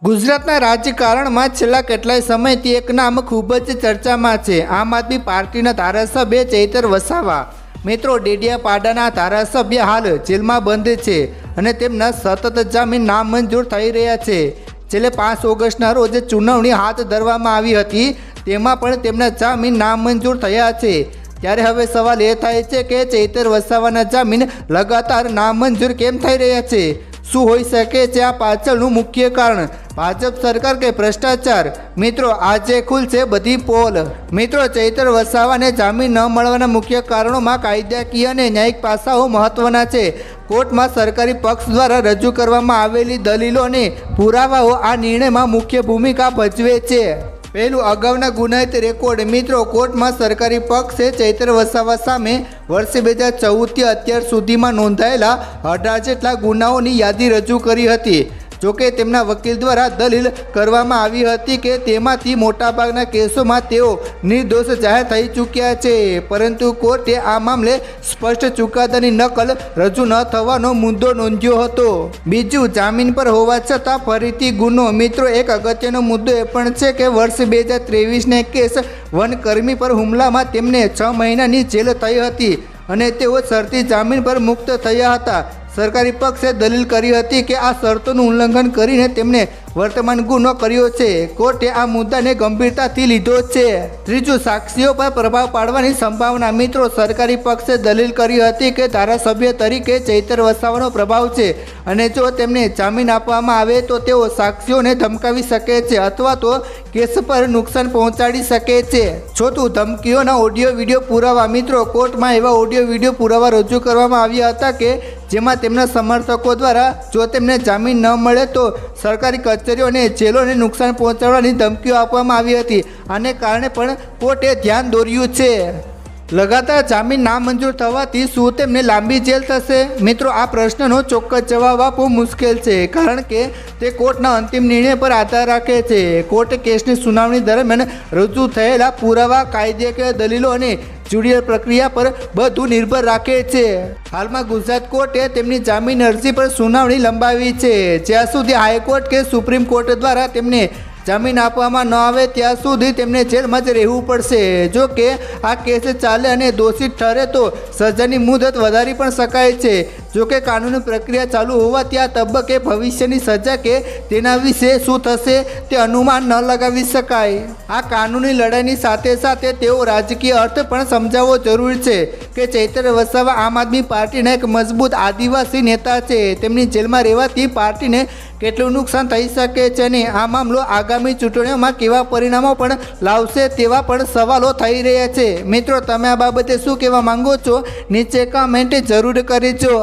ગુજરાતના રાજકારણમાં છેલ્લા કેટલાય સમયથી એક નામ ખૂબ જ ચર્ચામાં છે। આમ આદમી પાર્ટીના ધારાસભ્ય ચૈતર વસાવા। મિત્રો, ડેડિયાપાડાના ધારાસભ્ય હાલ જેલમાં બંધ છે અને તેમના સતત જામીન નામંજૂર થઈ રહ્યા છે। છેલ્લે 5 ઓગસ્ટના રોજ ચૂંટણી હાથ ધરવામાં આવી હતી, તેમાં પણ તેમના જામીન નામંજૂર થયા છે। ત્યારે હવે સવાલ એ થાય છે કે ચૈતર વસાવાના જામીન લગાતાર નામંજૂર કેમ થઈ રહ્યા છે? શું હોઈ શકે છે આ પાછળનું મુખ્ય કારણ? ભાજપ સરકાર કે ભ્રષ્ટાચાર? મિત્રો, આજે ખુલશે બધી પોલ। મિત્રો, ચૈતર વસાવાને જામીન ન મળવાના મુખ્ય કારણોમાં કાયદાકીય અને ન્યાયિક પાસાઓ મહત્વના છે। કોર્ટમાં સરકારી પક્ષ દ્વારા રજૂ કરવામાં આવેલી દલીલો અને પુરાવાઓ આ નિર્ણયમાં મુખ્ય ભૂમિકા ભજવે છે। પહેલું, અગાઉના ગુનાહિત રેકોર્ડ। મિત્રો, કોર્ટમાં સરકારી પક્ષે ચૈતર વસાવા સામે વર્ષ 2014થી અત્યાર સુધીમાં નોંધાયેલા 18 જેટલા ગુનાઓની યાદી રજૂ કરી હતી। જોકે તેમના વકીલ દ્વારા દલીલ કરવામાં આવી હતી કે તેમાંથી મોટાભાગના કેસોમાં તેઓ નિર્દોષ જાહેર થઈ ચૂક્યા છે, પરંતુ કોર્ટે આ મામલે સ્પષ્ટ ચુકાદાની નકલ રજૂ ન થવાનો મુદ્દો નોંધ્યો હતો। બીજું, જામીન પર હોવા છતાં ફરીથી ગુનો। મિત્રો, એક અગત્યનો મુદ્દો એ પણ છે કે વર્ષ 2023ના કેસ વનકર્મી પર હુમલામાં તેમને 6 મહિનાની જેલ થઈ હતી અને તેઓ શરતી જામીન પર મુક્ત થયા હતા। સરકારી પક્ષે દલીલ કરી હતી કે આ શરતોનું ઉલ્લંઘન કરીને તેમણે વર્તમાન ગુનો કર્યો છે। કોર્ટે આ મુદ્દાને ગંભીરતાથી લીધો છે। ત્રીજું, સાક્ષીઓ પર પ્રભાવ પાડવાની સંભાવના। મિત્રો, સરકારી પક્ષે દલીલ કરી હતી કે ધારાસભ્ય તરીકે ચૈતર વસાવાનો પ્રભાવ છે અને જો તેમને જામીન આપવામાં આવે તો તેઓ સાક્ષીઓને ધમકાવી શકે છે અથવા તો કેસ પર નુકસાન પહોંચાડી શકે છે। ચોથું, ધમકીઓના ઓડિયો વિડીયો પુરાવા। મિત્રો, કોર્ટમાં એવા ઓડિયો વિડીયો પુરાવા રજૂ કરવામાં આવ્યા હતા કે જેમાં તેમના સમર્થકો દ્વારા જો તેમને જામીન ન મળે તો સરકારી કચેરીઓ અને જેલોને નુકસાન પહોંચાડવાની ધમકીઓ આપવામાં આવી હતી। આને કારણે પણ કોર્ટે ધ્યાન દોર્યું છે। લગાતાર જામીન નામંજૂર થવાથી શું તેમને લાંબી જેલ થશે? મિત્રો, આ પ્રશ્નનો ચોક્કસ જવાબ આપવો મુશ્કેલ છે, કારણ કે તે કોર્ટના અંતિમ નિર્ણય પર આધાર રાખે છે। કોર્ટ કેસની સુનાવણી દરમિયાન રજૂ થયેલા પુરાવા, કાયદેકીય દલીલો અને જ્યુડિશિયલ પ્રક્રિયા પર બધું નિર્ભર રાખે છે। હાલમાં ગુજરાત કોર્ટે તેમની જામીન અરજી પર સુનાવણી લંબાવી છે। જ્યાં સુધી હાઈકોર્ટ કે સુપ્રીમ કોર્ટ દ્વારા તેમને જામીન આપવામાં ન આવે ત્યાં સુધી તેમને જેલમાં જ રહેવું પડશે। જો કે આ કેસ ચાલે અને દોષિત ઠરે તો સજાની મુદત વધારી પણ શકાય છે। જો કે કાનૂની પ્રક્રિયા ચાલુ હોવાથી આ તબક્કે ભવિષ્યની સજા કે તેના વિશે શું થશે તે અનુમાન ન લગાવી શકાય। આ કાનૂની લડાઈની સાથે સાથે તેઓ રાજકીય અર્થ પણ સમજાવવો જરૂરી છે કે ચૈતર વસાવા આમ આદમી પાર્ટીના એક મજબૂત આદિવાસી નેતા છે। તેમની જેલમાં રહેવાથી પાર્ટીને કેટલું નુકસાન થઈ શકે છે અને આ મામલો આગામી ચૂંટણીઓમાં કેવા પરિણામો પણ લાવશે તેવા પણ સવાલો થઈ રહ્યા છે। મિત્રો, તમે આ બાબતે શું કહેવા માંગો છો? નીચે કમેન્ટ જરૂર કરજો।